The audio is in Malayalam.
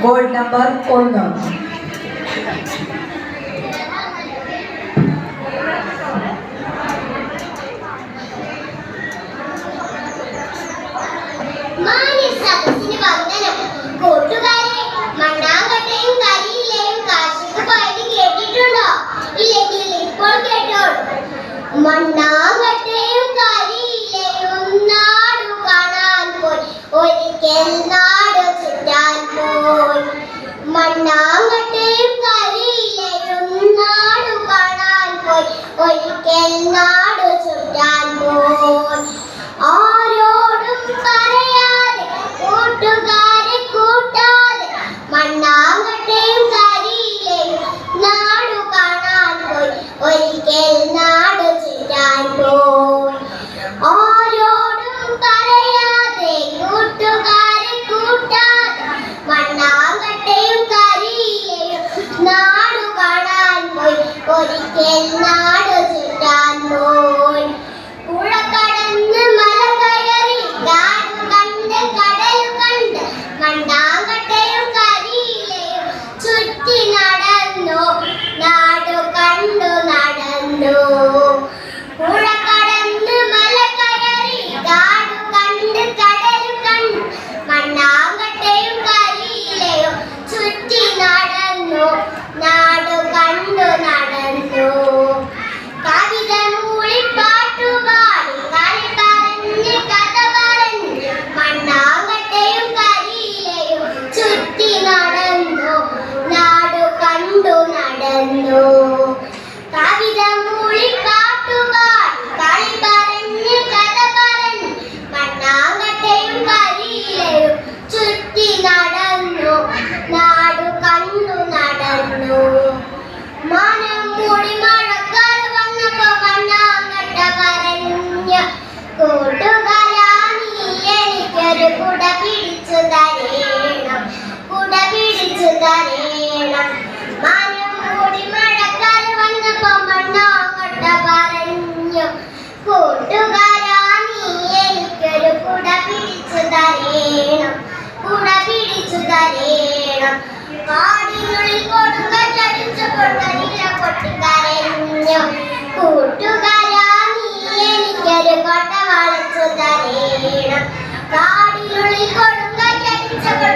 Board number 1. മണ്ണാങ്കട്ടയും കരിയിലയും നാടു കാണാൻ പോയി, ഒരിക്കൽ നാട് ചുറ്റാൻ പോയി. മണ്ണാങ്കട്ടയും കരിയിലയും നാടു കാണാൻ പോയി, ഒരിക്കൽ നാട് ചുറ്റാൻ പോയി. ആരോടും പറയാതെ കൂട്ടുകാരെ കൂട്ടാതെ മണ്ണാങ്കട്ടയും കരിയിലയും നാടു കാണാൻ പോയി, ഒരിക്കൽ നാട് ചുറ്റാൻ പോയി. ആരോടും പറയാതെ കൂട്ടുകാരെ കൂട്ടാതെ മണ്ണാങ്കട്ടയും കരിയിലയും നാടു കാണാൻ പോയി, ഒരിക്കൽ നാട് ചുറ്റാൻ പോയി. പുഴ കടന്ന് മല കയറി കാട് കണ്ട് കടൽ കണ്ട് മണ്ണാങ്കട്ടയും കരിയിലയും ചുറ്റി നടന്നു, നാടു കണ്ടു നടന്നു. പുഴ കടന്ന് മല കയറി കാട് കണ്ട് കടൽ കണ്ട് മണ്ണാങ്കട്ടയും കരിയിലയും ചുറ്റി നടന്നു, നാടു കണ്ടു നടന്നു. കവിത മൂളി പാട്ടുപാടി കളി പറഞ്ഞ് കഥ പറഞ്ഞ് മണ്ണാങ്കട്ടയും കരിയിലയും ചുറ്റി നടന്നു, നാടു കണ്ടു നടന്നു. കവിത മൂളി പാട്ടുപാടി കളി പറഞ്ഞ് കഥ പറഞ്ഞ് മണ്ണാങ്കട്ടയും കരിയിലയും ചുറ്റി നടന്നു, നാടു കണ്ടു നടന്നു. മനം മൂടി മഴക്കാർ വന്നപ്പോ മണ്ണാങ്കട്ട പറഞ്ഞു, കൂട്ടുകാരാ നീ എനിക്കൊരു കുട പിടിച്ചു തരേണം, കുട പിടിച്ചു തരേണം. മനം മൂടി മഴക്കാർ വന്നപ്പോ മണ്ണാങ്കട്ട പറഞ്ഞു, കൂട്ടുകാരാ നീ എനിക്കൊരു കുട പിടിച്ചു തരേണം, കുട പിടിച്ചു തരേണം. കാടിനുള്ളിൽ കൊടുങ്കട്ടടിച്ചപ്പോൾ കരിയില പൊട്ടിക്കരഞ്ഞു, കൂട്ടുകാരാ നീ എനിക്കൊരു കൊട്ട വളച്ചു തരേണം. കാടിനുള്ളിൽ കൊടുങ്കട്ടടിച്ചപ്പോൾ